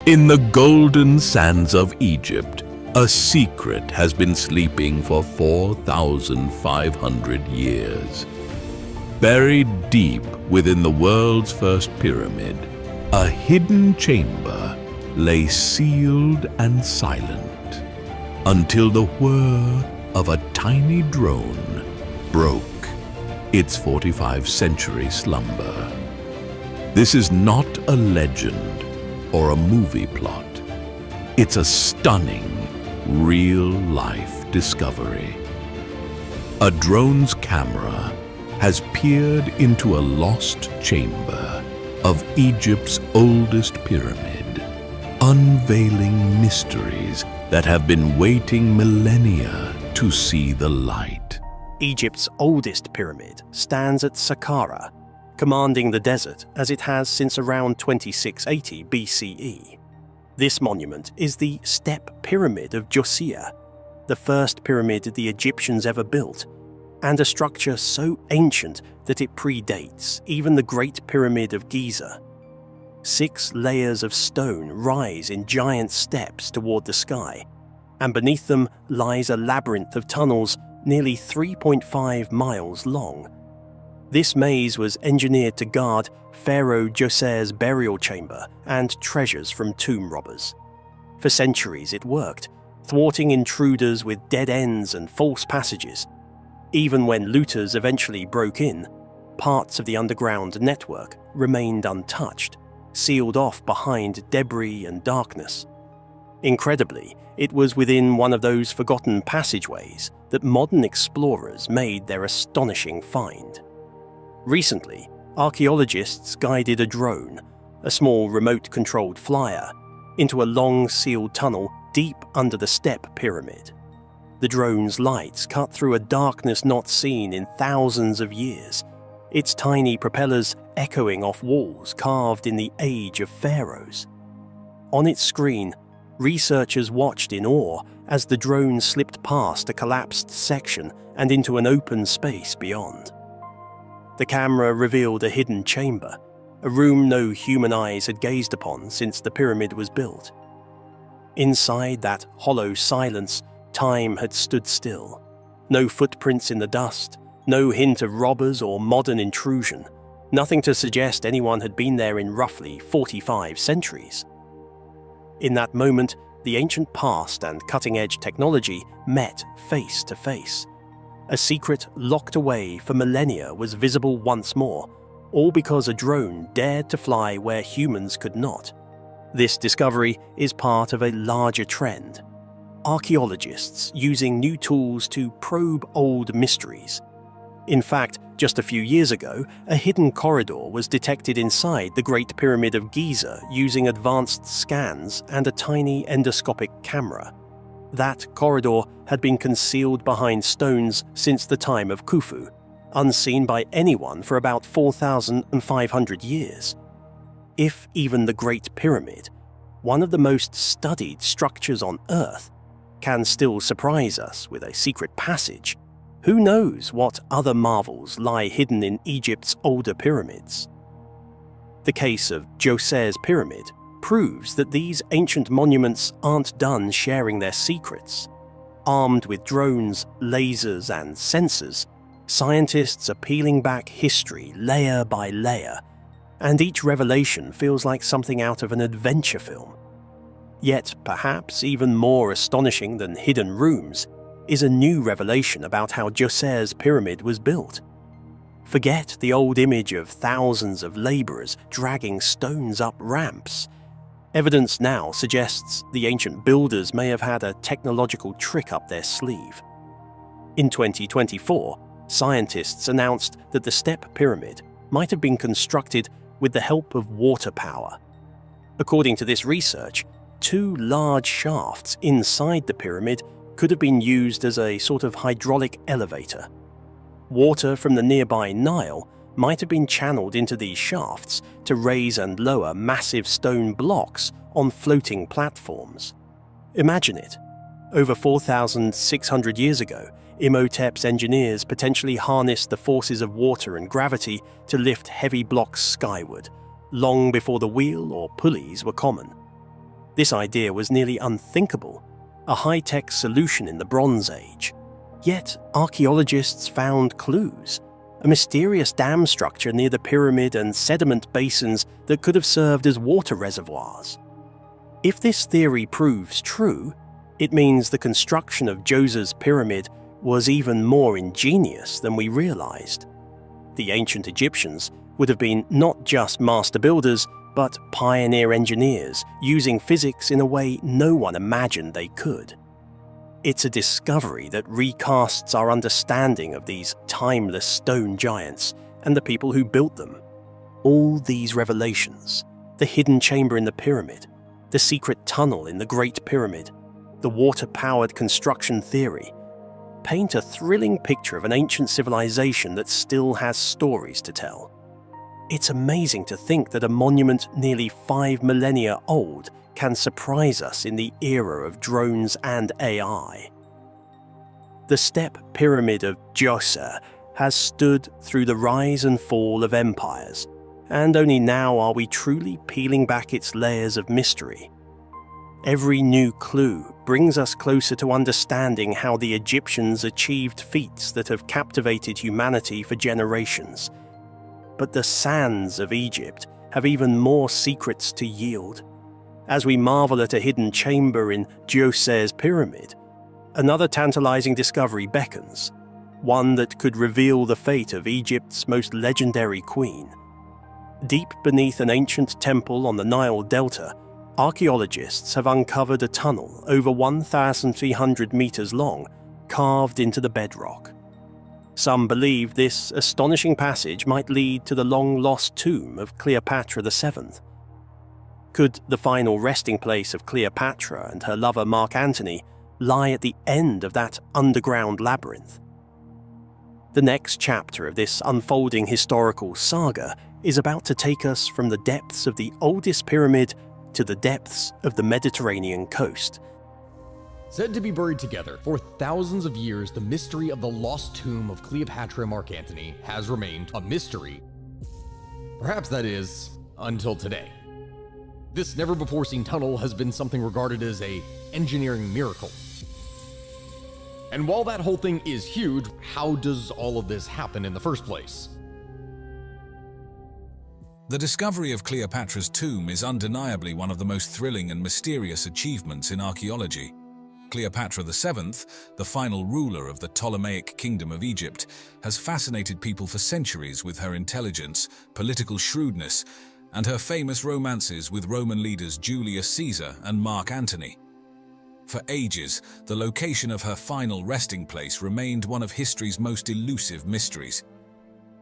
In the golden sands of Egypt, a secret has been sleeping for 4,500 years. Buried deep within the world's first pyramid, a hidden chamber lay sealed and silent until the whir of a tiny drone broke its 45-century slumber. This is not a legend or a movie plot. It's a stunning, real-life discovery. A drone's camera has peered into a lost chamber of Egypt's oldest pyramid, unveiling mysteries that have been waiting millennia to see the light. Egypt's oldest pyramid stands at Saqqara, commanding the desert as it has since around 2680 BCE. This monument is the Step Pyramid of Djoser, the first pyramid the Egyptians ever built, and a structure so ancient that it predates even the Great Pyramid of Giza. 6 layers of stone rise in giant steps toward the sky, and beneath them lies a labyrinth of tunnels nearly 3.5 miles long. This maze was engineered to guard Pharaoh Djoser's burial chamber and treasures from tomb robbers. For centuries it worked, thwarting intruders with dead ends and false passages. Even when looters eventually broke in, parts of the underground network remained untouched, sealed off behind debris and darkness. Incredibly, it was within one of those forgotten passageways that modern explorers made their astonishing find. Recently, archaeologists guided a drone, a small remote-controlled flyer, into a long sealed tunnel deep under the Step Pyramid. The drone's lights cut through a darkness not seen in thousands of years, its tiny propellers echoing off walls carved in the age of pharaohs. On its screen, researchers watched in awe as the drone slipped past a collapsed section and into an open space beyond. The camera revealed a hidden chamber, a room no human eyes had gazed upon since the pyramid was built. Inside that hollow silence, time had stood still. No footprints in the dust, no hint of robbers or modern intrusion, nothing to suggest anyone had been there in roughly 45 centuries. In that moment, the ancient past and cutting-edge technology met face to face. A secret locked away for millennia was visible once more, all because a drone dared to fly where humans could not. This discovery is part of a larger trend. Archaeologists using new tools to probe old mysteries. In fact, just a few years ago, a hidden corridor was detected inside the Great Pyramid of Giza using advanced scans and a tiny endoscopic camera. That corridor had been concealed behind stones since the time of Khufu, unseen by anyone for about 4,500 years. If even the Great Pyramid, one of the most studied structures on Earth, can still surprise us with a secret passage, who knows what other marvels lie hidden in Egypt's older pyramids? The case of Djoser's pyramid proves that these ancient monuments aren't done sharing their secrets. Armed with drones, lasers, and sensors, scientists are peeling back history layer by layer, and each revelation feels like something out of an adventure film. Yet, perhaps even more astonishing than hidden rooms is a new revelation about how Djoser's pyramid was built. Forget the old image of thousands of laborers dragging stones up ramps. Evidence now suggests the ancient builders may have had a technological trick up their sleeve. In 2024, scientists announced that the Step Pyramid might have been constructed with the help of water power. According to this research, 2 large shafts inside the pyramid could have been used as a sort of hydraulic elevator. Water from the nearby Nile might have been channeled into these shafts to raise and lower massive stone blocks on floating platforms. Imagine it. Over 4,600 years ago, Imhotep's engineers potentially harnessed the forces of water and gravity to lift heavy blocks skyward, long before the wheel or pulleys were common. This idea was nearly unthinkable, a high-tech solution in the Bronze Age. Yet, archaeologists found clues, a mysterious dam structure near the pyramid and sediment basins that could have served as water reservoirs. If this theory proves true, it means the construction of Djoser's pyramid was even more ingenious than we realized. The ancient Egyptians would have been not just master builders, but pioneer engineers, using physics in a way no one imagined they could. It's a discovery that recasts our understanding of these timeless stone giants and the people who built them. All these revelations, the hidden chamber in the pyramid, the secret tunnel in the Great Pyramid, the water-powered construction theory, paint a thrilling picture of an ancient civilization that still has stories to tell. It's amazing to think that a monument nearly 5 millennia old can surprise us in the era of drones and AI. The Step Pyramid of Djoser has stood through the rise and fall of empires, and only now are we truly peeling back its layers of mystery. Every new clue brings us closer to understanding how the Egyptians achieved feats that have captivated humanity for generations. But the sands of Egypt have even more secrets to yield. As we marvel at a hidden chamber in Djoser's pyramid, another tantalizing discovery beckons, one that could reveal the fate of Egypt's most legendary queen. Deep beneath an ancient temple on the Nile Delta, archaeologists have uncovered a tunnel over 1,300 meters long, carved into the bedrock. Some believe this astonishing passage might lead to the long-lost tomb of Cleopatra VII. Could the final resting place of Cleopatra and her lover Mark Antony lie at the end of that underground labyrinth? The next chapter of this unfolding historical saga is about to take us from the depths of the oldest pyramid to the depths of the Mediterranean coast. Said to be buried together for thousands of years, the mystery of the lost tomb of Cleopatra and Mark Antony has remained a mystery. Perhaps that is, until today. This never-before-seen tunnel has been something regarded as an engineering miracle. And while that whole thing is huge, how does all of this happen in the first place? The discovery of Cleopatra's tomb is undeniably one of the most thrilling and mysterious achievements in archaeology. Cleopatra VII, the final ruler of the Ptolemaic Kingdom of Egypt, has fascinated people for centuries with her intelligence, political shrewdness, and her famous romances with Roman leaders Julius Caesar and Mark Antony. For ages, the location of her final resting place remained one of history's most elusive mysteries.